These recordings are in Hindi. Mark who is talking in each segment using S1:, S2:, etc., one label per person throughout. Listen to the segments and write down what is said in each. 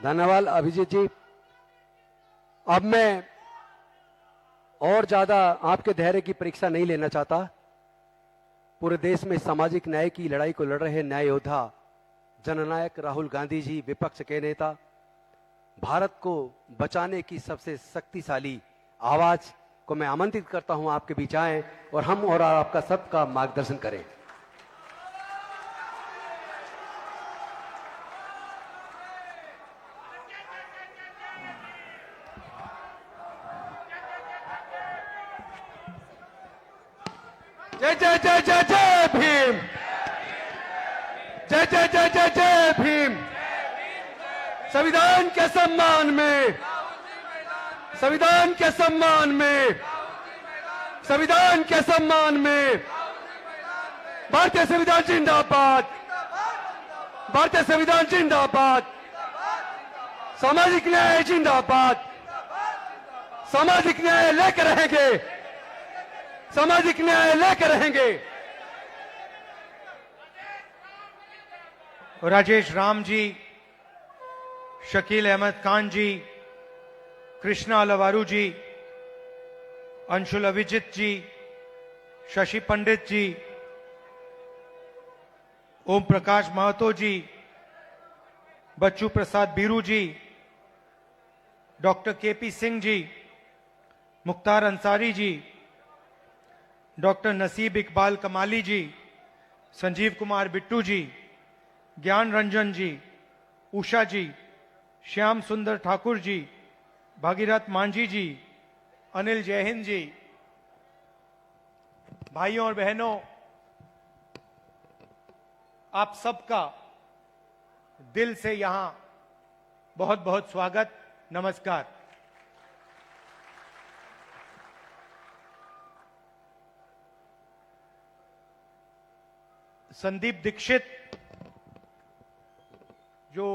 S1: धन्यवाद अभिजीत जी। अब मैं और ज्यादा आपके धैर्य की परीक्षा नहीं लेना चाहता। पूरे देश में सामाजिक न्याय की लड़ाई को लड़ रहे न्याय योद्धा जननायक राहुल गांधी जी, विपक्ष के नेता, भारत को बचाने की सबसे शक्तिशाली आवाज को मैं आमंत्रित करता हूं आपके बीच आए और हम और आपका सबका मार्गदर्शन करें। जय जय जय जय जय भीम। जय जय जय जय जय भीम। संविधान के सम्मान में, संविधान के सम्मान में, संविधान के सम्मान में भारतीय संविधान जिंदाबाद, भारतीय संविधान जिंदाबाद, सामाजिक न्याय जिंदाबाद, सामाजिक न्याय लेकर रहेंगे, सामाजिक न्याय लेकर रहेंगे।
S2: राजेश राम जी, शकील अहमद खान जी, कृष्णा अलवारू जी, अंशुल अभिजीत जी, शशि पंडित जी, ओम प्रकाश महतो जी, बच्चू प्रसाद बीरू जी, doctor KP Singh ji, Mukhtar Ansari ji, doctor नसीब इकबाल कमाली जी, संजीव कुमार बिट्टू जी, ज्ञान रंजन जी, उषा जी, श्याम सुंदर ठाकुर जी, भागीरथ मांझी जी, अनिल जयहिंद जी, भाइयों और बहनों, आप सबका दिल से यहां बहुत बहुत स्वागत, नमस्कार। संदीप दीक्षित जो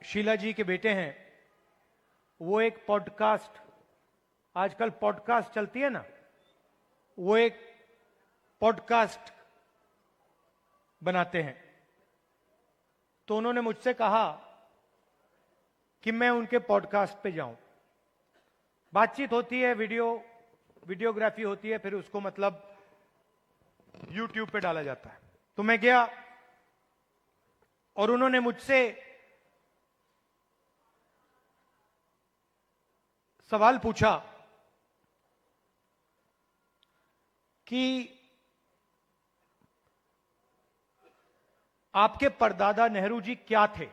S2: शीला जी के बेटे हैं, वो एक पॉडकास्ट, आजकल पॉडकास्ट चलती है ना, वो एक पॉडकास्ट बनाते हैं। तो उन्होंने मुझसे कहा कि मैं उनके पॉडकास्ट पे जाऊं। बातचीत होती है, वीडियोग्राफी होती है, फिर उसको मतलब यूट्यूब पे डाला जाता है। तो मैं गया और उन्होंने मुझसे सवाल पूछा कि आपके परदादा नेहरू जी क्या थे?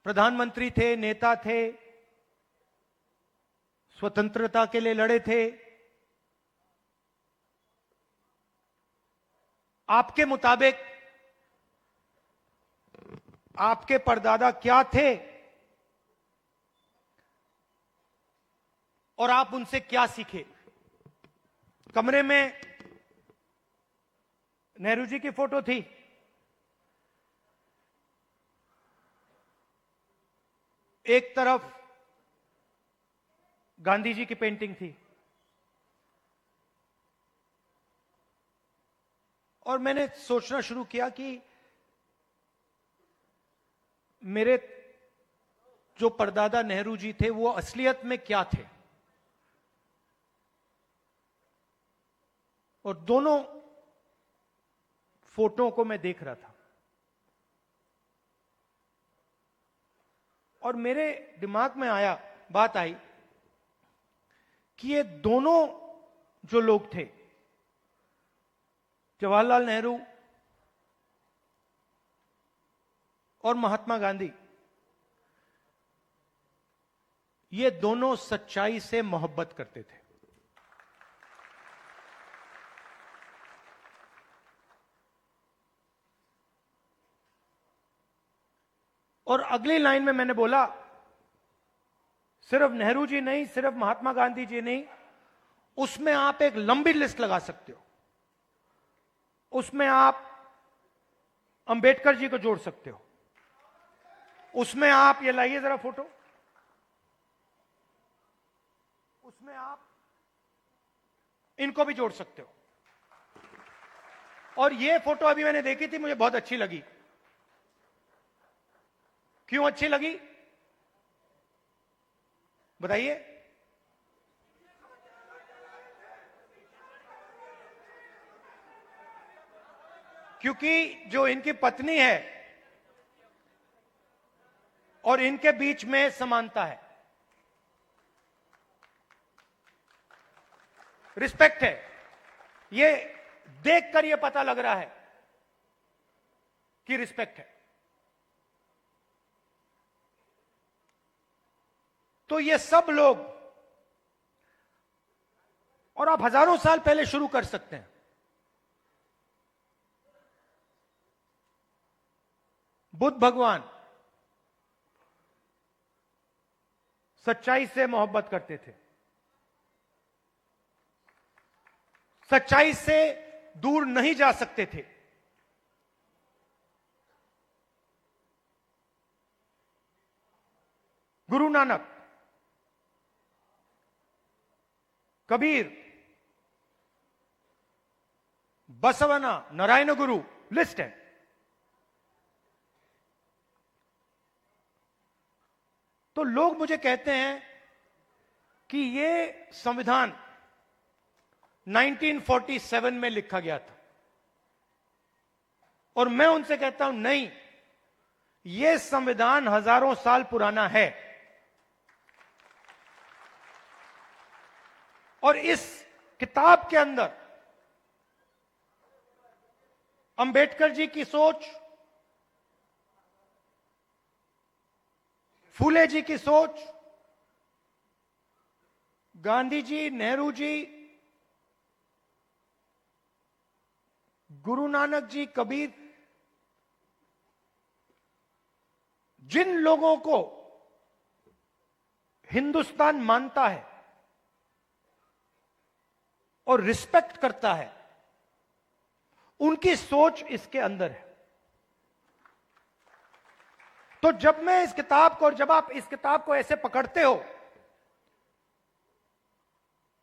S2: प्रधानमंत्री थे, नेता थे, स्वतंत्रता के लिए लड़े थे। आपके मुताबिक आपके परदादा क्या थे और आप उनसे क्या सीखे? कमरे में नेहरू जी की फोटो थी, एक तरफ गांधी जी की पेंटिंग थी, और मैंने सोचना शुरू किया कि मेरे जो परदादा नेहरू जी थे वो असलियत में क्या थे। और दोनों फोटो को मैं देख रहा था और मेरे दिमाग में बात आई कि ये दोनों जो लोग थे, जवाहरलाल नेहरू और महात्मा गांधी, ये दोनों सच्चाई से मोहब्बत करते थे। और अगली लाइन में मैंने बोला, सिर्फ नेहरू जी नहीं, सिर्फ महात्मा गांधी जी नहीं, उसमें आप एक लंबी लिस्ट लगा सकते हो। उसमें आप अंबेडकर जी को जोड़ सकते हो, उसमें आप, ये लाइए जरा फोटो, उसमें आप इनको भी जोड़ सकते हो। और ये फोटो अभी मैंने देखी थी, मुझे बहुत अच्छी लगी। क्यों अच्छी लगी बताइए? क्योंकि जो इनकी पत्नी है और इनके बीच में समानता है, रिस्पेक्ट है। ये देखकर ये पता लग रहा है कि रिस्पेक्ट है। तो ये सब लोग, और आप हजारों साल पहले शुरू कर सकते हैं। बुद्ध भगवान सच्चाई से मोहब्बत करते थे, सच्चाई से दूर नहीं जा सकते थे। गुरु नानक, कबीर, बसवना, नारायण गुरु, लिस्ट है। तो लोग मुझे कहते हैं कि ये संविधान 1947 में लिखा गया था, और मैं उनसे कहता हूं नहीं, यह संविधान हजारों साल पुराना है। और इस किताब के अंदर अंबेडकर जी की सोच, फूले जी की सोच, गांधी जी, नेहरू जी, गुरु नानक जी, कबीर, जिन लोगों को हिंदुस्तान मानता है और रिस्पेक्ट करता है, उनकी सोच इसके अंदर है। तो जब मैं इस किताब को, और जब आप इस किताब को ऐसे पकड़ते हो,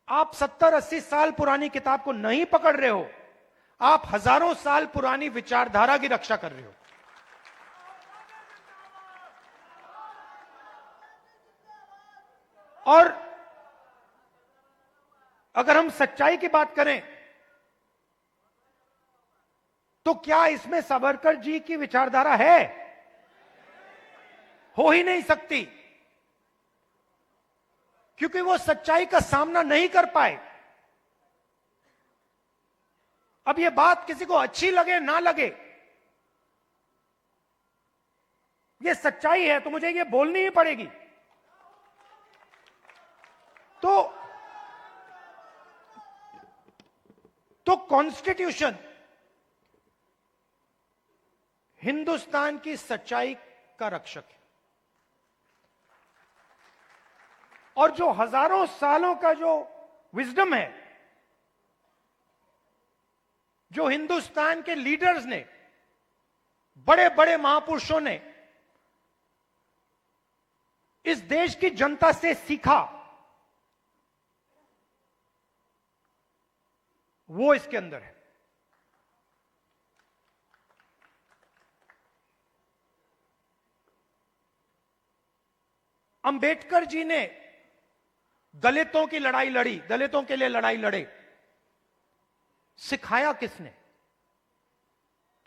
S2: आप 70-80 साल पुरानी किताब को नहीं पकड़ रहे हो, आप हजारों साल पुरानी विचारधारा की रक्षा कर रहे हो। और अगर हम सच्चाई की बात करें तो क्या इसमें सावरकर जी की विचारधारा है? हो ही नहीं सकती, क्योंकि वो सच्चाई का सामना नहीं कर पाए। अब ये बात किसी को अच्छी लगे ना लगे, ये सच्चाई है, तो मुझे ये बोलनी ही पड़ेगी। तो कॉन्स्टिट्यूशन हिंदुस्तान की सच्चाई का रक्षक है, और जो हजारों सालों का जो विजडम है, जो हिंदुस्तान के लीडर्स ने, बड़े बड़े महापुरुषों ने इस देश की जनता से सीखा, वो इसके अंदर है। अंबेडकर जी ने दलितों की लड़ाई लड़ी, दलितों के लिए लड़ाई लड़े। सिखाया किसने?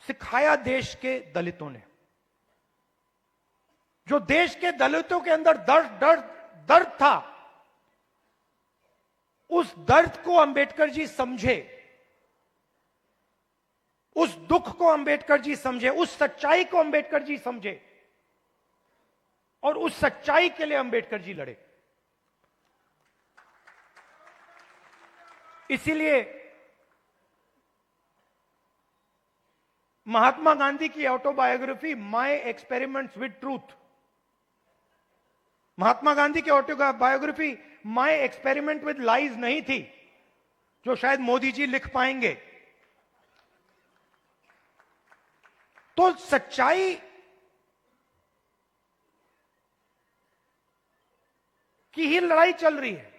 S2: सिखाया देश के दलितों ने। जो देश के दलितों के अंदर दर्द था, उस दर्द को अंबेडकर जी समझे, उस दुख को अंबेडकर जी समझे, उस सच्चाई को अंबेडकर जी समझे, और उस सच्चाई के लिए अंबेडकर जी लड़े। इसीलिए महात्मा गांधी की autobiography my experiments with truth, Mahatma Gandhi की autobiography my experiment with lies नहीं थी, जो शायद मोदी जी लिख पाएंगे। तो सच्चाई की ही लड़ाई चल रही है।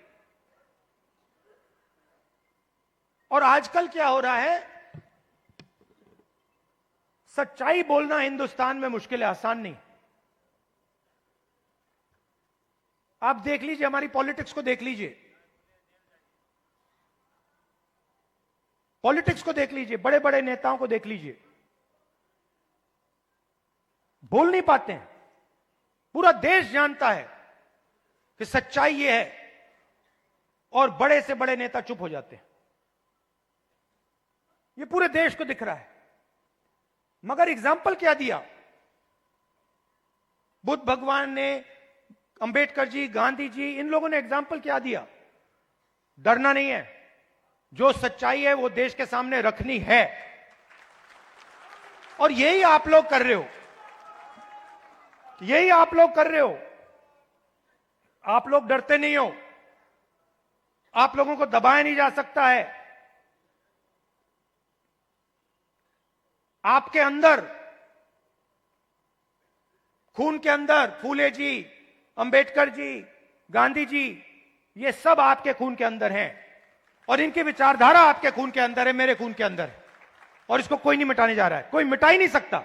S2: और आजकल क्या हो रहा है सच्चाई बोलना हिंदुस्तान में मुश्किल है, आसान नहीं। आप देख लीजिए, हमारी पॉलिटिक्स को देख लीजिए, पॉलिटिक्स को देख लीजिए, बड़े बड़े नेताओं को देख लीजिए, बोल नहीं पाते हैं। पूरा देश जानता है कि सच्चाई यह है, और बड़े से बड़े नेता चुप हो जाते हैं। यह पूरे देश को दिख रहा है। मगर एग्जाम्पल क्या दिया? बुद्ध भगवान ने, अंबेडकर जी, गांधी जी, इन लोगों ने एग्जाम्पल क्या दिया? डरना नहीं है, जो सच्चाई है वो देश के सामने रखनी है, और यही आप लोग कर रहे हो, यही आप लोग कर रहे हो। आप लोग डरते नहीं हो, आप लोगों को दबाया नहीं जा सकता है। आपके अंदर, खून के अंदर फूले जी, अंबेडकर जी, गांधी जी, ये सब आपके खून के अंदर हैं, और इनकी विचारधारा आपके खून के अंदर है, मेरे खून के अंदर है, और इसको कोई नहीं मिटाने जा रहा है, कोई मिटा ही नहीं सकता।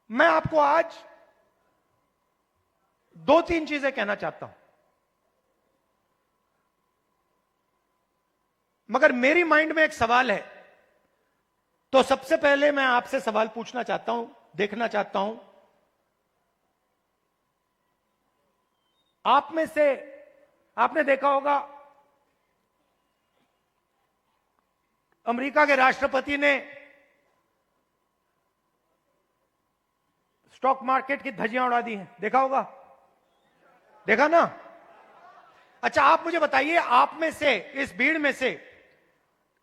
S2: मैं आपको आज 2-3 चीजें कहना चाहता हूं, मगर मेरी माइंड में एक सवाल है, तो सबसे पहले मैं आपसे सवाल पूछना चाहता हूं, देखना चाहता हूं, आप में से, आपने देखा होगा अमेरिका के राष्ट्रपति ने स्टॉक मार्केट की धज्जियां उड़ा दी हैं, देखा होगा? देखा ना? अच्छा, आप मुझे बताइए, आप में से, इस भीड़ में से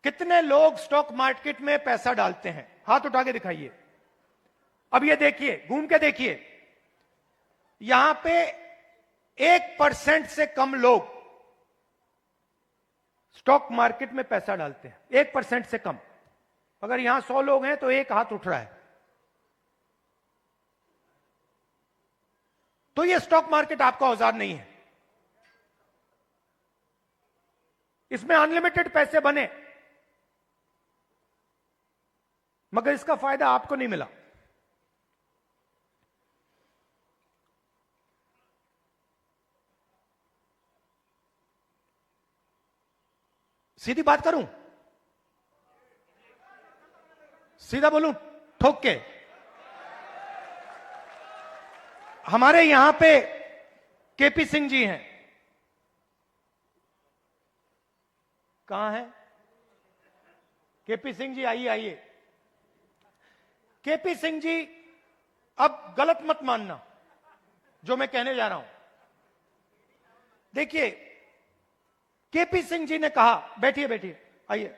S2: कितने लोग स्टॉक मार्केट में पैसा डालते हैं? हाथ उठा के दिखाइए। अब ये देखिए, घूम के देखिए, यहां पे 1% से कम लोग स्टॉक मार्केट में पैसा डालते हैं, 1% से कम। अगर यहां 100 लोग हैं तो एक हाथ उठ रहा है। तो ये स्टॉक मार्केट आपका औजार नहीं है, इसमें अनलिमिटेड पैसे बने, मगर इसका फायदा आपको नहीं मिला। सीधी बात करूं, सीधा बोलूं, ठोक के, हमारे यहां पे केपी सिंह जी हैं, कहां हैं केपी सिंह जी? आइए आइए। केपी सिंह जी, अब गलत मत मानना जो मैं कहने जा रहा हूं। देखिए, केपी सिंह जी ने कहा, बैठिए बैठिए, आइए।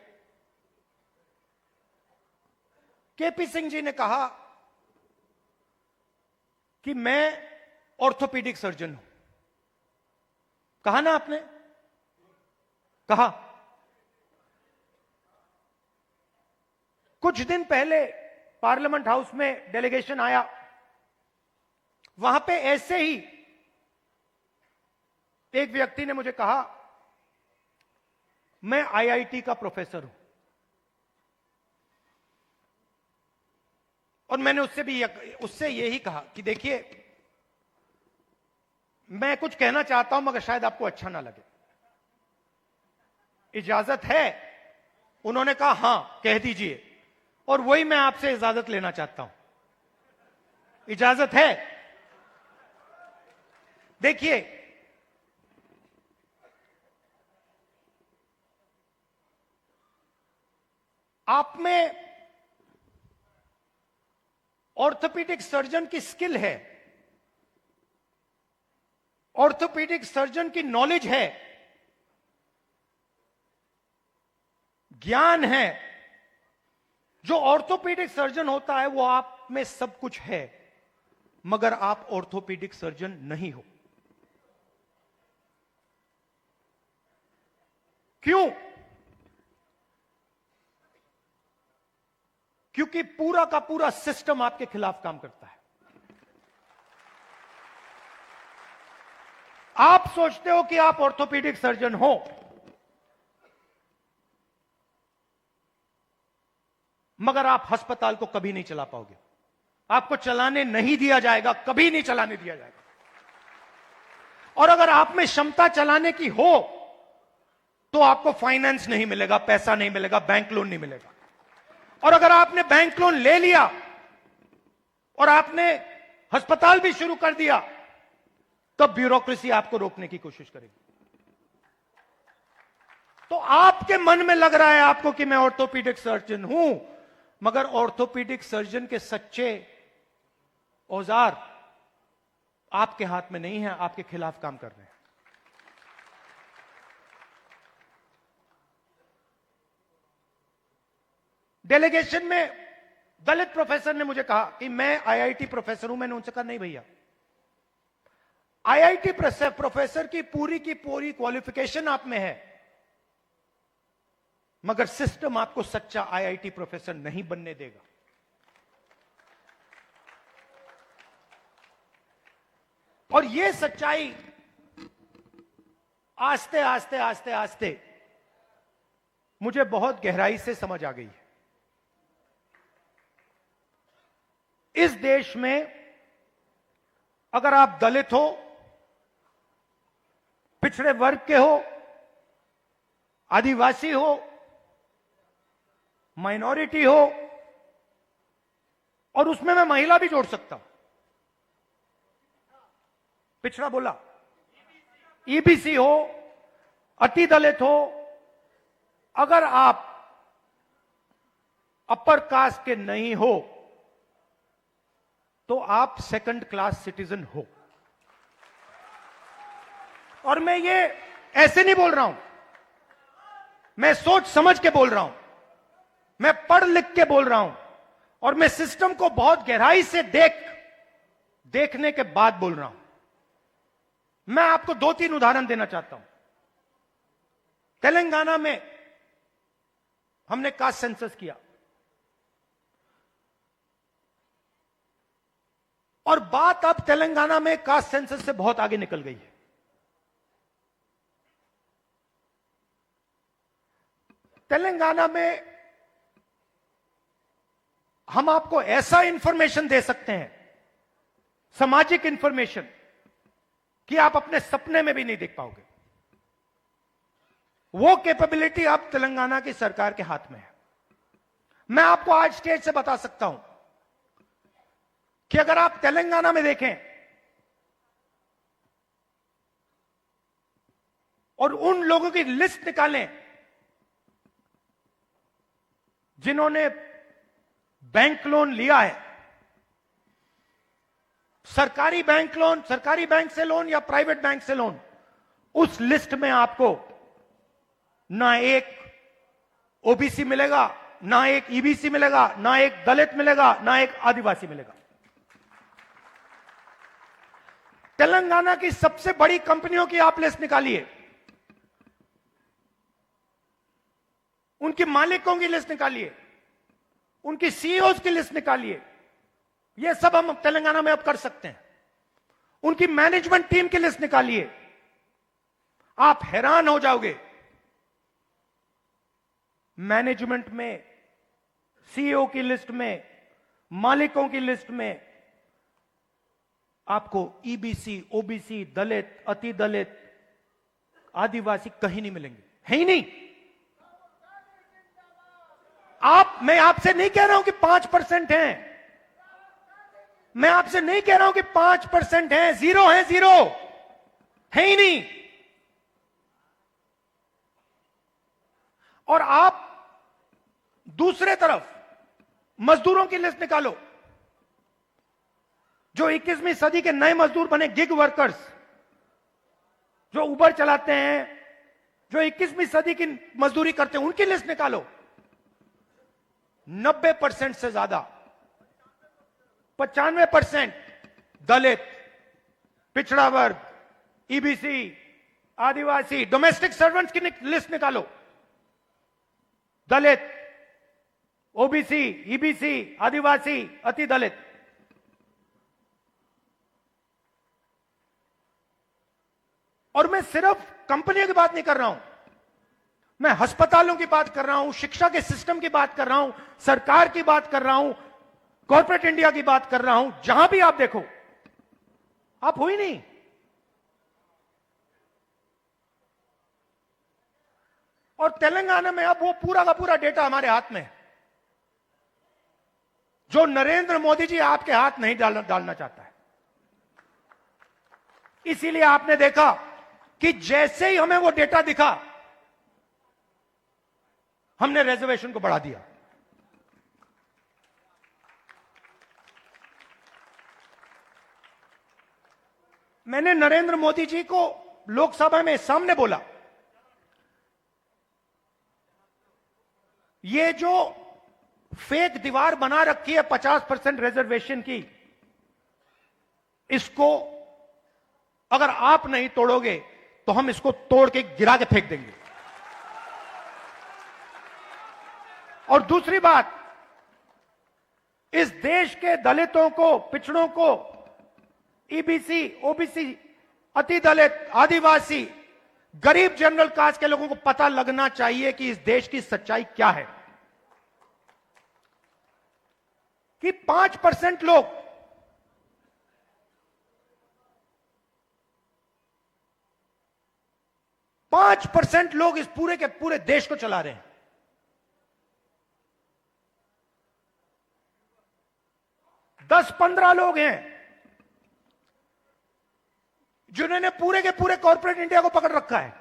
S2: केपी सिंह जी ने कहा कि मैं ऑर्थोपीडिक सर्जन हूं। कहा ना आपने? कहा। कुछ दिन पहले पार्लियामेंट हाउस में डेलीगेशन आया, वहां पे ऐसे ही एक व्यक्ति ने मुझे कहा, मैं आईआईटी का प्रोफेसर हूं, और मैंने उससे यही कहा कि देखिए, मैं कुछ कहना चाहता हूं मगर शायद आपको अच्छा ना लगे, इजाजत है? उन्होंने कहा हां, कह दीजिए। और वही मैं आपसे इजाजत लेना चाहता हूं, इजाजत है? देखिए, आप में ऑर्थोपीडिक सर्जन की स्किल है, ऑर्थोपीडिक सर्जन की नॉलेज है, ज्ञान है। जो ऑर्थोपीडिक सर्जन होता है वो आप में सब कुछ है, मगर आप ऑर्थोपीडिक सर्जन नहीं हो। क्यों? क्योंकि पूरा का पूरा सिस्टम आपके खिलाफ काम करता है। आप सोचते हो कि आप ऑर्थोपीडिक सर्जन हो, मगर आप अस्पताल को कभी नहीं चला पाओगे। आपको चलाने नहीं दिया जाएगा, कभी नहीं चलाने दिया जाएगा। और अगर आप में क्षमता चलाने की हो तो आपको फाइनेंस नहीं मिलेगा, पैसा नहीं मिलेगा, बैंक लोन नहीं मिलेगा। और अगर आपने बैंक लोन ले लिया और आपने अस्पताल भी शुरू कर दिया, तब ब्यूरोक्रेसी आपको रोकने की कोशिश करेगी। तो आपके मन में लग रहा है आपको कि मैं ऑर्थोपीडिक सर्जन हूं, मगर ऑर्थोपीडिक सर्जन के सच्चे औजार आपके हाथ में नहीं है, आपके खिलाफ काम कर रहे हैं। डेलीगेशन में दलित प्रोफेसर ने मुझे कहा कि मैं आईआईटी प्रोफेसर हूं। मैंने उनसे कहा नहीं भैया, आईआईटी प्रोफेसर की पूरी क्वालिफिकेशन आप में है, मगर सिस्टम आपको सच्चा आईआईटी प्रोफेसर नहीं बनने देगा। और यह सच्चाई आस्ते आस्ते आस्ते आस्ते मुझे बहुत गहराई से समझ आ गई है। इस देश में अगर आप दलित हो, पिछड़े वर्ग के हो, आदिवासी हो, माइनॉरिटी हो, और उसमें मैं महिला भी जोड़ सकता हूं, पिछड़ा बोला, ईबीसी हो, अति दलित हो, अगर आप अपर कास्ट के नहीं हो तो आप सेकंड क्लास सिटीजन हो। और मैं ये ऐसे नहीं बोल रहा हूं, मैं सोच समझ के बोल रहा हूं, मैं पढ़ लिख के बोल रहा हूं, और मैं सिस्टम को बहुत गहराई से देखने के बाद बोल रहा हूं। मैं आपको 2-3 उदाहरण देना चाहता हूं। तेलंगाना में हमने कास्ट सेंसस किया, और बात अब तेलंगाना में कास्ट सेंसस से बहुत आगे निकल गई है। तेलंगाना में हम आपको ऐसा इंफॉर्मेशन दे सकते हैं, सामाजिक इंफॉर्मेशन, कि आप अपने सपने में भी नहीं देख पाओगे। वो कैपेबिलिटी अब तेलंगाना की सरकार के हाथ में है। मैं आपको आज स्टेज से बता सकता हूं कि अगर आप तेलंगाना में देखें और उन लोगों की लिस्ट निकालें जिन्होंने बैंक लोन लिया है, सरकारी बैंक लोन, सरकारी बैंक से लोन या प्राइवेट बैंक से लोन, उस लिस्ट में आपको ना एक ओबीसी मिलेगा, ना एक ईबीसी मिलेगा, ना एक दलित मिलेगा, ना एक आदिवासी मिलेगा। तेलंगाना की सबसे बड़ी कंपनियों की आप लिस्ट निकालिए, उनके मालिकों की लिस्ट निकालिए, उनकी सीईओज की लिस्ट निकालिए। यह सब हम तेलंगाना में अब कर सकते हैं। उनकी मैनेजमेंट टीम की लिस्ट निकालिए, आप हैरान हो जाओगे। मैनेजमेंट में, सीईओ की लिस्ट में, मालिकों की लिस्ट में आपको ईबीसी, ओबीसी, दलित, अति दलित, आदिवासी कहीं नहीं मिलेंगे, है ही नहीं। मैं आपसे नहीं कह रहा हूं कि 5% हैं, मैं आपसे नहीं कह रहा हूं कि 5% हैं, 0 है, 0 है ही नहीं। और आप दूसरे तरफ मजदूरों की लिस्ट निकालो, जो 21वीं सदी के नए मजदूर बने, गिग वर्कर्स, जो उबर चलाते हैं, जो 21वीं सदी की मजदूरी करते हैं, उनकी लिस्ट निकालो। 90% से ज्यादा, 95% दलित, पिछड़ा वर्ग, ईबीसी, आदिवासी, डोमेस्टिक सर्वेंट्स की लिस्ट निकालो। दलित, ओबीसी, ईबीसी, आदिवासी, अति दलित। और मैं सिर्फ कंपनियों की बात नहीं कर रहा हूं, मैं अस्पतालों की बात कर रहा हूं, शिक्षा के सिस्टम की बात कर रहा हूं, सरकार की बात कर रहा हूं, कॉर्पोरेट इंडिया की बात कर रहा हूं। जहां भी आप देखो, आप हुई नहीं। और तेलंगाना में अब वो पूरा का पूरा डेटा हमारे हाथ में है, जो नरेंद्र मोदी जी आपके हाथ नहीं डालना चाहता है। इसीलिए आपने देखा कि जैसे ही हमें वो डेटा दिखा, हमने रिजर्वेशन को बढ़ा दिया। मैंने नरेंद्र मोदी जी को लोकसभा में सामने बोला, ये जो फेक दीवार बना रखी है 50% रिजर्वेशन की, इसको अगर आप नहीं तोड़ोगे तो हम इसको तोड़ के गिरा के फेंक देंगे। और दूसरी बात, इस देश के दलितों को, पिछड़ों को, ईबीसी, ओबीसी, अति दलित, आदिवासी, गरीब जनरल कास्ट के लोगों को पता लगना चाहिए कि इस देश की सच्चाई क्या है, कि 5% लोग 5% लोग इस पूरे के पूरे देश को चला रहे हैं। 10-15 लोग हैं जिन्होंने पूरे के पूरे कॉर्पोरेट इंडिया को पकड़ रखा है।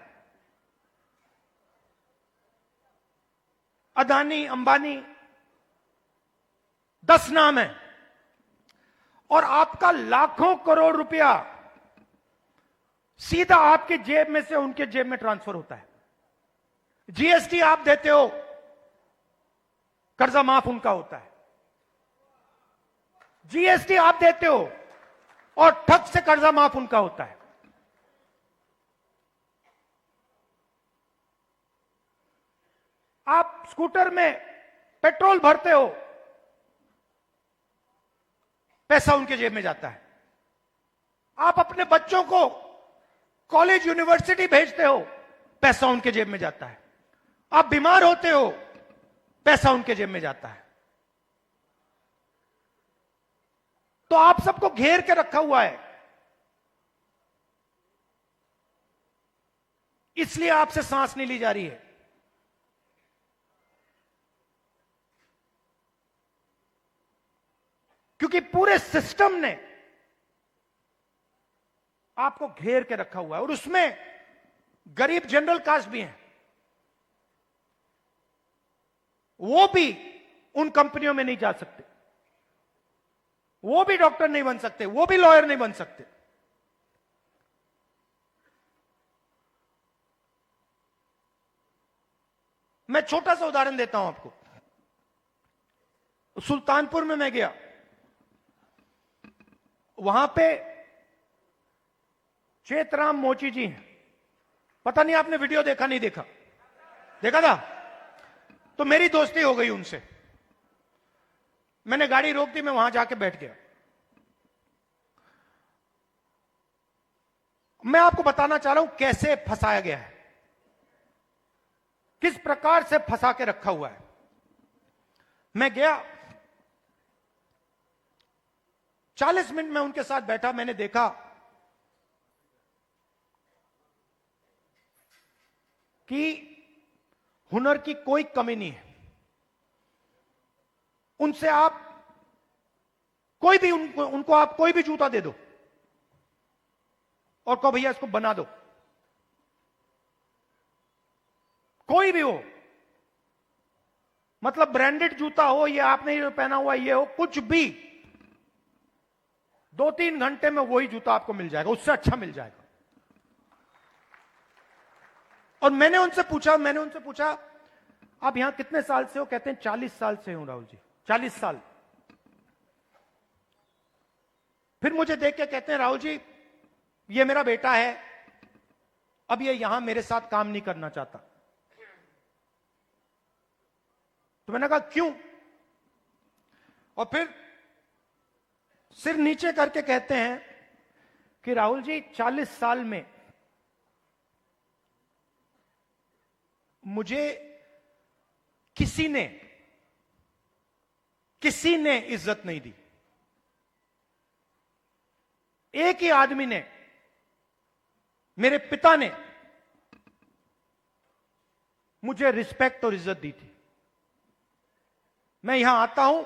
S2: अदानी, अंबानी, 10 नाम है। और आपका लाखों करोड़ रुपया सीधा आपके जेब में से उनके जेब में ट्रांसफर होता है। जीएसटी आप देते हो, कर्जा माफ उनका होता है। जीएसटी आप देते हो और ठग से कर्जा माफ उनका होता है। आप स्कूटर में पेट्रोल भरते हो, पैसा उनके जेब में जाता है। आप अपने बच्चों को कॉलेज, यूनिवर्सिटी भेजते हो, पैसा उनके जेब में जाता है। आप बीमार होते हो, पैसा उनके जेब में जाता है। तो आप सबको घेर के रखा हुआ है, इसलिए आपसे सांस नहीं ली जा रही है। क्योंकि पूरे सिस्टम ने आपको घेर के रखा हुआ है। और उसमें गरीब जनरल कास्ट भी हैं, वो भी उन कंपनियों में नहीं जा सकते, वो भी डॉक्टर नहीं बन सकते, वो भी लॉयर नहीं बन सकते। मैं छोटा सा उदाहरण देता हूं आपको। सुल्तानपुर में मैं गया, वहां पे चेतराम मोची जी हैं। पता नहीं आपने वीडियो देखा नहीं देखा? देखा था? तो मेरी दोस्ती हो गई उनसे। मैंने गाड़ी रोक दी, मैं वहां जाके बैठ गया। मैं आपको बताना चाह रहा हूं कैसे फंसाया गया है, किस प्रकार से फंसा के रखा हुआ है। मैं गया, 40 मिनट में उनके साथ बैठा। मैंने देखा कि हुनर की कोई कमी नहीं है। उनसे आप कोई भी उनको आप कोई भी जूता दे दो और कहो भैया इसको बना दो, कोई भी हो, मतलब ब्रांडेड जूता हो, ये आपने जो पहना हुआ ये हो, कुछ भी, 2-3 घंटे में वही जूता आपको मिल जाएगा, उससे अच्छा मिल जाएगा। और मैंने उनसे पूछा आप यहां कितने साल से हो? कहते हैं 40 साल से हूं राहुल जी, 40 साल। फिर मुझे देख के कहते हैं राहुल जी ये मेरा बेटा है, अब ये यहां मेरे साथ काम नहीं करना चाहता। तो मैंने कहा क्यों? और फिर सिर नीचे करके कहते हैं कि राहुल जी 40 साल में मुझे किसी ने इज्जत नहीं दी। एक ही आदमी ने, मेरे पिता ने मुझे रिस्पेक्ट और इज्जत दी थी। मैं यहां आता हूं,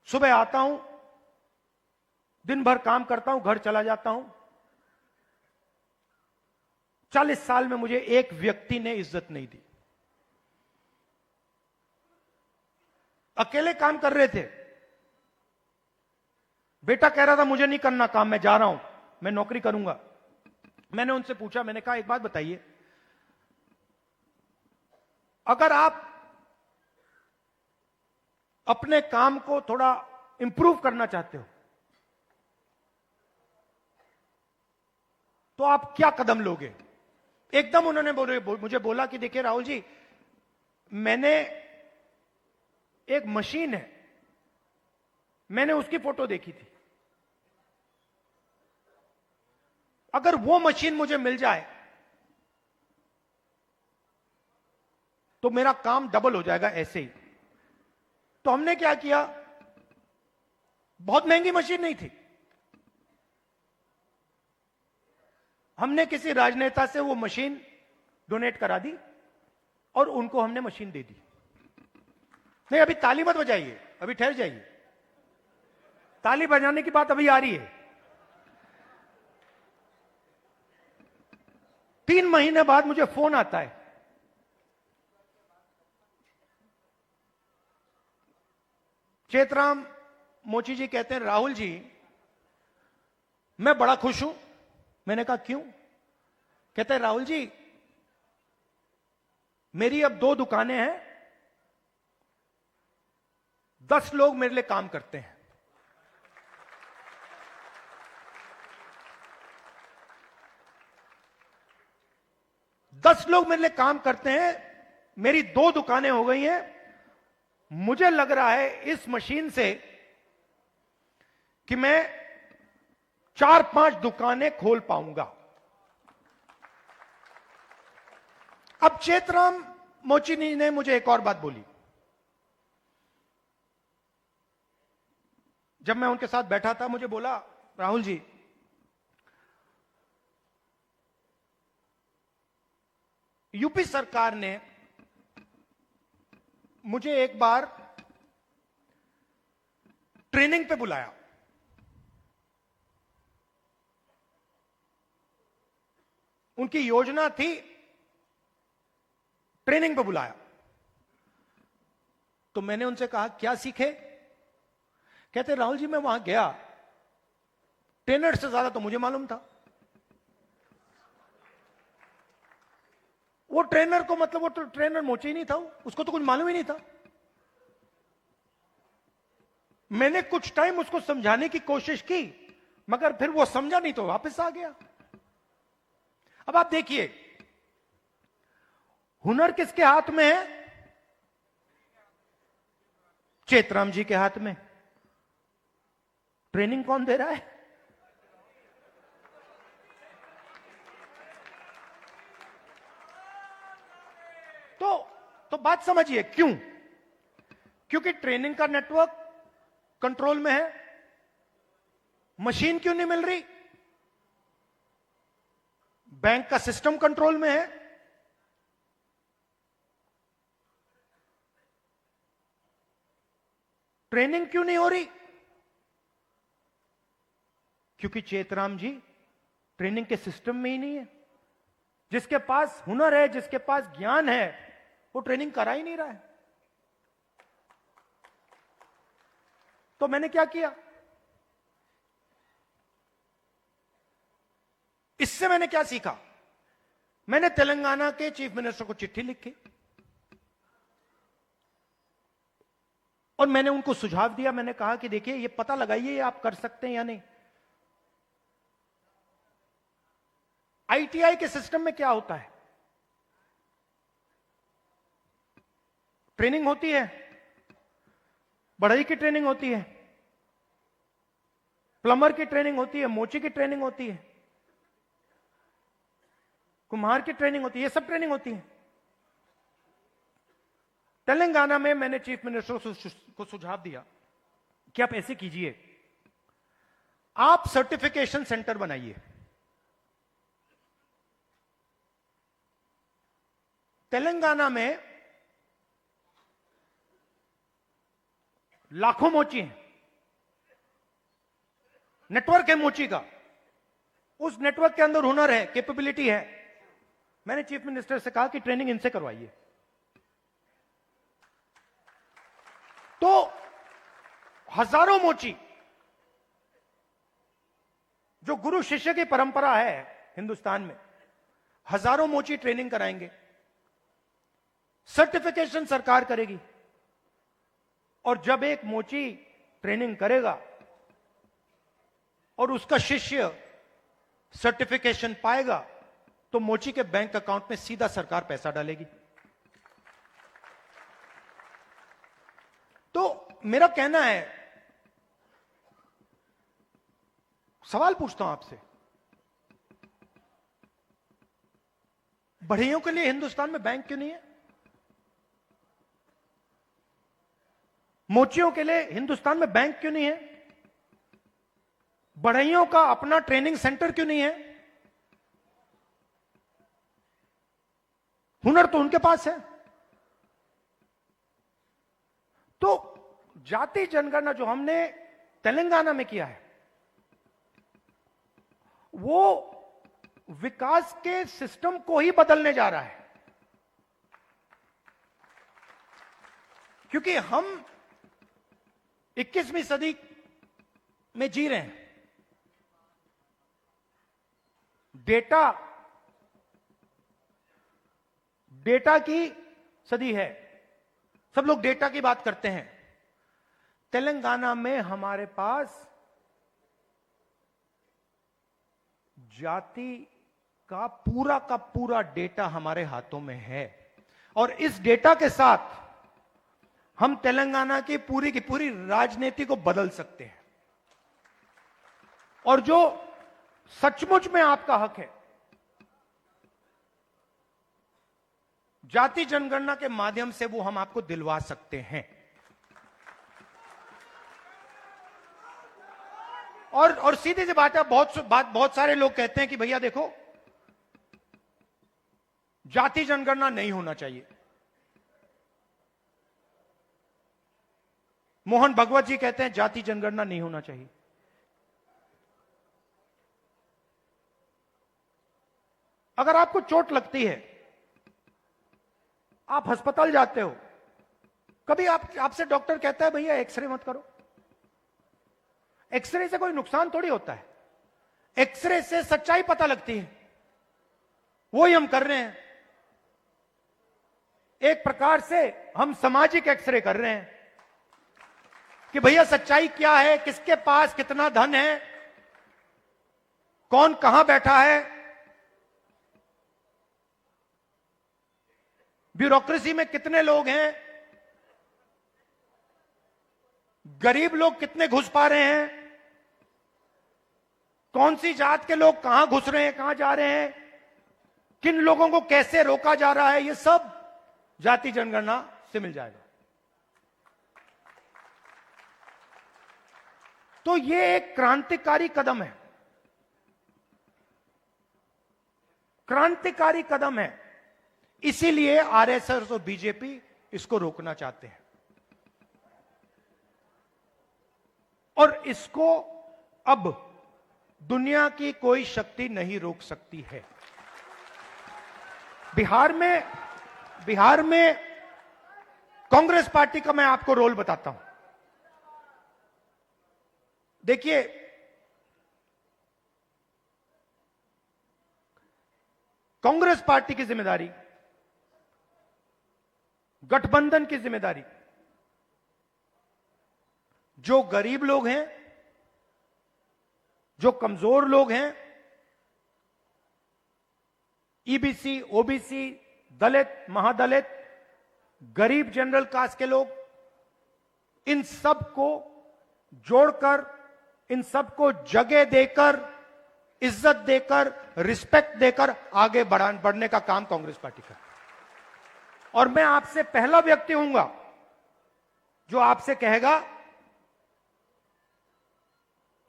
S2: सुबह आता हूं, दिन भर काम करता हूं, घर चला जाता हूं। 40 साल में मुझे एक व्यक्ति ने इज्जत नहीं दी। अकेले काम कर रहे थे, बेटा कह रहा था मुझे नहीं करना काम, मैं जा रहा हूं, मैं नौकरी करूंगा। मैंने उनसे पूछा, मैंने कहा एक बात बताइए, अगर आप अपने काम को थोड़ा इंप्रूव करना चाहते हो तो आप क्या कदम लोगे? एकदम उन्होंने मुझे बोला कि देखिए राहुल जी, मैंने एक मशीन है, मैंने उसकी फोटो देखी थी, अगर वो मशीन मुझे मिल जाए तो मेरा काम डबल हो जाएगा ऐसे ही। तो हमने क्या किया, बहुत महंगी मशीन नहीं थी, हमने किसी राजनेता से वो मशीन डोनेट करा दी और उनको हमने मशीन दे दी। नहीं, अभी ताली मत बजाइए, अभी ठहर जाइए, ताली बजाने की बात अभी आ रही है। 3 महीने बाद मुझे फोन आता है, चेतराम मोची जी कहते हैं राहुल जी मैं बड़ा खुश हूं। मैंने कहा क्यों? कहते हैं राहुल जी मेरी अब 2 दुकानें हैं, 10 लोग मेरे लिए काम करते हैं। दस लोग मेरे लिए काम करते हैं, मेरी 2 दुकानें हो गई हैं। मुझे लग रहा है इस मशीन से कि मैं 4-5 दुकानें खोल पाऊंगा। अब चेतराम मोचिनी ने मुझे एक और बात बोली। जब मैं उनके साथ बैठा था, मुझे बोला राहुल जी यूपी सरकार ने मुझे एक बार ट्रेनिंग पे बुलाया, उनकी योजना थी ट्रेनिंग पे बुलाया। तो मैंने उनसे कहा क्या सीखे? कहते राहुल जी मैं वहां गया, ट्रेनर से ज्यादा तो मुझे मालूम था। वो ट्रेनर को मतलब वो तो ट्रेनर मोची ही नहीं था, उसको तो कुछ मालूम ही नहीं था। मैंने कुछ टाइम उसको समझाने की कोशिश की, मगर फिर वो समझा नहीं तो वापस आ गया। अब आप देखिए हुनर किसके हाथ में है? चेतराम जी के हाथ में। ट्रेनिंग कौन दे रहा है? तो बात समझिए क्यों? क्योंकि ट्रेनिंग का नेटवर्क कंट्रोल में है। मशीन क्यों नहीं मिल रही? बैंक का सिस्टम कंट्रोल में है। ट्रेनिंग क्यों नहीं हो रही? क्योंकि चेतराम जी ट्रेनिंग के सिस्टम में ही नहीं है। जिसके पास हुनर है, जिसके पास ज्ञान है, वो ट्रेनिंग करा ही नहीं रहा है। तो मैंने क्या किया? इससे मैंने क्या सीखा? मैंने तेलंगाना के चीफ मिनिस्टर को चिट्ठी लिखी और मैंने उनको सुझाव दिया। मैंने कहा कि देखिए ये पता लगाइए ये आप कर सकते हैं या नहीं। आईटीआई के सिस्टम में क्या होता है? ट्रेनिंग होती है, बढ़ई की ट्रेनिंग होती है, प्लम्बर की ट्रेनिंग होती है, मोची की ट्रेनिंग होती है। कुम्हार की ट्रेनिंग होती है, ये सब ट्रेनिंग होती है। तेलंगाना में मैंने चीफ मिनिस्टर को सुझाव दिया कि आप ऐसे कीजिए, आप सर्टिफिकेशन सेंटर बनाइए। तेलंगाना में लाखों मोची हैं, नेटवर्क है मोची का, उस नेटवर्क के अंदर हुनर है, कैपेबिलिटी है। मैंने चीफ मिनिस्टर से कहा कि ट्रेनिंग इनसे करवाइए। तो हजारों मोची, जो गुरु शिष्य की परंपरा है हिंदुस्तान में, हजारों मोची ट्रेनिंग कराएंगे, सर्टिफिकेशन सरकार करेगी। और जब एक मोची ट्रेनिंग करेगा और उसका शिष्य सर्टिफिकेशन पाएगा, तो मोची के बैंक अकाउंट में सीधा सरकार पैसा डालेगी। तो मेरा कहना है, सवाल पूछता हूं आपसे, बढ़इयों के लिए हिंदुस्तान में बैंक क्यों नहीं है? मोचियों के लिए हिंदुस्तान में बैंक क्यों नहीं है? बढ़इयों का अपना ट्रेनिंग सेंटर क्यों नहीं है? हुनर तो उनके पास है। तो जाति जनगणना जो हमने तेलंगाना में किया है, वो विकास के सिस्टम को ही बदलने जा रहा है। क्योंकि हम 21वीं सदी में जी रहे हैं। डेटा की सदी है, सब लोग डेटा की बात करते हैं। तेलंगाना में हमारे पास जाति का पूरा डेटा हमारे हाथों में है, और इस डेटा के साथ हम तेलंगाना की पूरी राजनीति को बदल सकते हैं। और जो सचमुच में आपका हक है, जाति जनगणना के माध्यम से वो हम आपको दिलवा सकते हैं। और सीधी सी बात है, बहुत सारे लोग कहते हैं कि भैया देखो, जाति जनगणना नहीं होना चाहिए। मोहन भगवत जी कहते हैं जाति जनगणना नहीं होना चाहिए। अगर आपको चोट लगती है, आप अस्पताल जाते हो, कभी आपसे डॉक्टर कहता है भैया एक्सरे मत करो। एक्सरे से कोई नुकसान थोड़ी होता है, एक्सरे से सच्चाई पता लगती है। वो ही हम कर रहे हैं। एक प्रकार से हम सामाजिक एक्सरे कर रहे हैं कि भैया सच्चाई क्या है, किसके पास कितना धन है, कौन कहां बैठा है, ब्यूरोक्रेसी में कितने लोग हैं, गरीब लोग कितने घुस पा रहे हैं, कौन सी जात के लोग कहां घुस रहे हैं, कहां जा रहे हैं, किन लोगों को कैसे रोका जा रहा है, ये सब जाति जनगणना से मिल जाएगा। तो ये एक क्रांतिकारी कदम है, क्रांतिकारी कदम है। इसीलिए आरएसएस और बीजेपी इसको रोकना चाहते हैं, और इसको अब दुनिया की कोई शक्ति नहीं रोक सकती है। बिहार में कांग्रेस पार्टी का मैं आपको रोल बताता हूं। देखिए, कांग्रेस पार्टी की जिम्मेदारी, गठबंधन की जिम्मेदारी, जो गरीब लोग हैं, जो कमजोर लोग हैं, ईबीसी, ओबीसी, दलित, महादलित, गरीब जनरल कास्ट के लोग, इन सब को जोड़कर, इन सबको जगह देकर इज्जत देकर, रिस्पेक्ट देकर आगे बढ़ने का काम कांग्रेस पार्टी कर। और मैं आपसे पहला व्यक्ति हूंगा जो आपसे कहेगा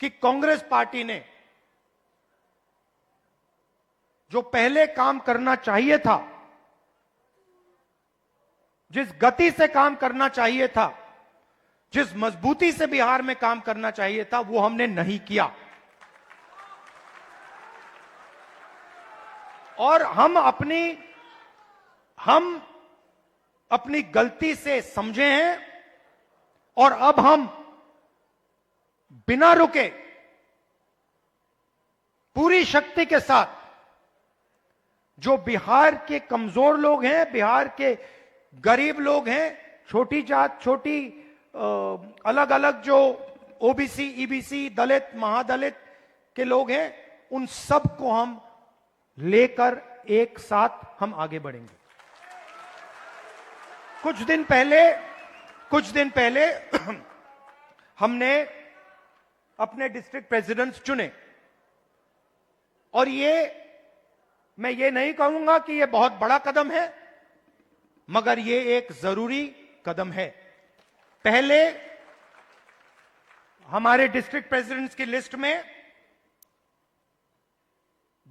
S2: कि कांग्रेस पार्टी ने जो पहले काम करना चाहिए था, जिस गति से काम करना चाहिए था, जिस मजबूती से बिहार में काम करना चाहिए था, वो हमने नहीं किया। और हम अपनी गलती से समझे हैं और अब हम बिना रुके पूरी शक्ति के साथ जो बिहार के कमजोर लोग हैं, बिहार के गरीब लोग हैं, छोटी जात, छोटी अलग अलग जो ओबीसी, ईबीसी, दलित, महादलित के लोग हैं, उन सब को हम लेकर एक साथ हम आगे बढ़ेंगे। कुछ दिन पहले हमने अपने डिस्ट्रिक्ट प्रेसिडेंट्स चुने और मैं ये नहीं कहूंगा कि ये बहुत बड़ा कदम है, मगर ये एक जरूरी कदम है। पहले हमारे डिस्ट्रिक्ट प्रेसिडेंट्स की लिस्ट में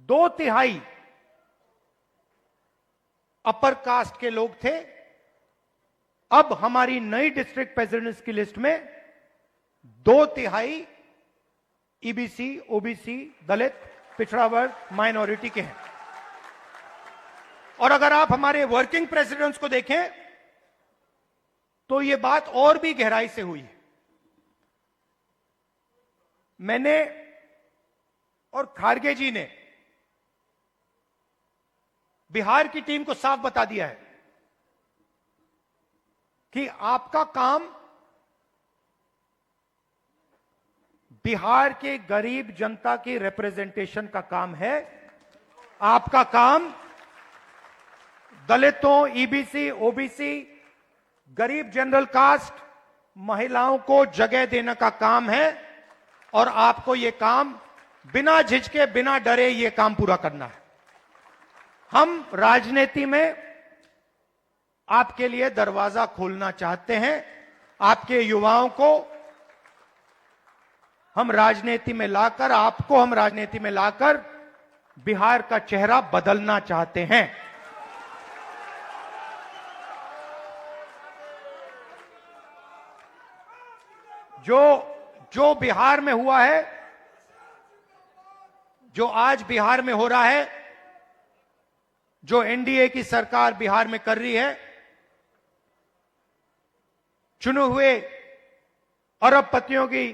S2: 2/3 अपर कास्ट के लोग थे। अब हमारी नई डिस्ट्रिक्ट प्रेसिडेंट्स की लिस्ट में 2/3 ईबीसी, ओबीसी, दलित, पिछड़ा वर्ग, माइनॉरिटी के हैं। और अगर आप हमारे वर्किंग प्रेसिडेंट्स को देखें तो यह बात और भी गहराई से हुई है। मैंने और खारगे जी ने बिहार की टीम को साफ बता दिया है कि आपका काम बिहार के गरीब जनता की रिप्रेजेंटेशन का काम है। आपका काम दलितों, ईबीसी, ओबीसी, गरीब जनरल कास्ट, महिलाओं को जगह देने का काम है और आपको यह काम बिना झिझके, बिना डरे यह काम पूरा करना है। हम राजनीति में आपके लिए दरवाजा खोलना चाहते हैं। आपके युवाओं को हम राजनीति में लाकर, आपको हम राजनीति में लाकर बिहार का चेहरा बदलना चाहते हैं। जो बिहार में हुआ है, जो आज बिहार में हो रहा है, जो एनडीए की सरकार बिहार में कर रही है, चुने हुए अरबपतियों की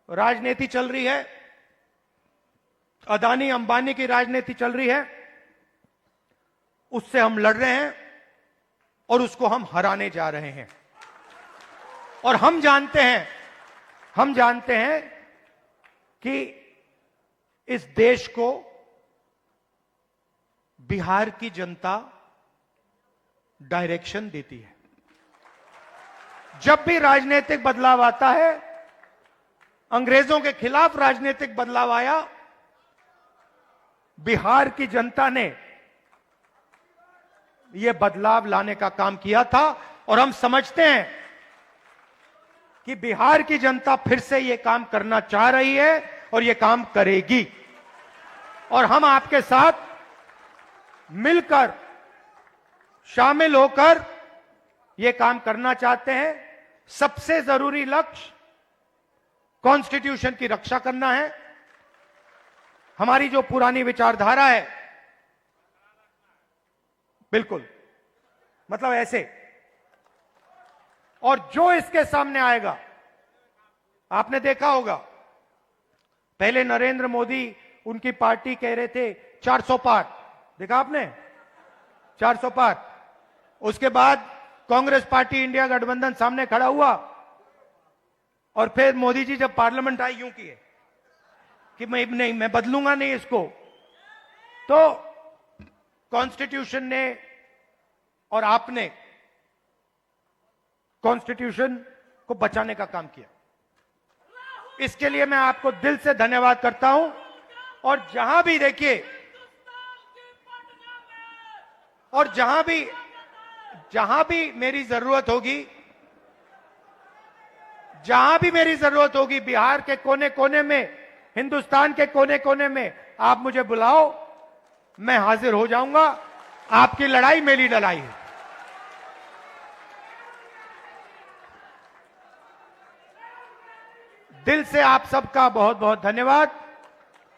S2: राजनीति चल रही है, अदानी अंबानी की राजनीति चल रही है, उससे हम लड़ रहे हैं और उसको हम हराने जा रहे हैं। और हम जानते हैं कि इस देश को बिहार की जनता डायरेक्शन देती है। जब भी राजनीतिक बदलाव आता है, अंग्रेजों के खिलाफ राजनीतिक बदलाव आया, बिहार की जनता ने यह बदलाव लाने का काम किया था। और हम समझते हैं कि बिहार की जनता फिर से यह काम करना चाह रही है और यह काम करेगी। और हम आपके साथ मिलकर, शामिल होकर यह काम करना चाहते हैं। सबसे जरूरी लक्ष्य कॉन्स्टिट्यूशन की रक्षा करना है। हमारी जो पुरानी विचारधारा है, बिल्कुल मतलब ऐसे, और जो इसके सामने आएगा, आपने देखा होगा पहले नरेंद्र मोदी, उनकी पार्टी कह रहे थे 400 पार, देखा आपने 400 पार। उसके बाद कांग्रेस पार्टी, इंडिया गठबंधन सामने खड़ा हुआ और फिर मोदी जी जब पार्लियामेंट आई, यूं किए कि मैं बदलूंगा नहीं इसको। तो कॉन्स्टिट्यूशन ने और आपने कॉन्स्टिट्यूशन को बचाने का काम किया। इसके लिए मैं आपको दिल से धन्यवाद करता हूं और जहां भी देखिए, और जहां भी मेरी जरूरत होगी, जहां भी मेरी जरूरत होगी, बिहार के कोने कोने में, हिंदुस्तान के कोने कोने में आप मुझे बुलाओ, मैं हाजिर हो जाऊंगा। आपकी लड़ाई मेरी लड़ाई है। दिल से आप सबका बहुत बहुत धन्यवाद।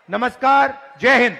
S2: नमस्कार, जय हिंद।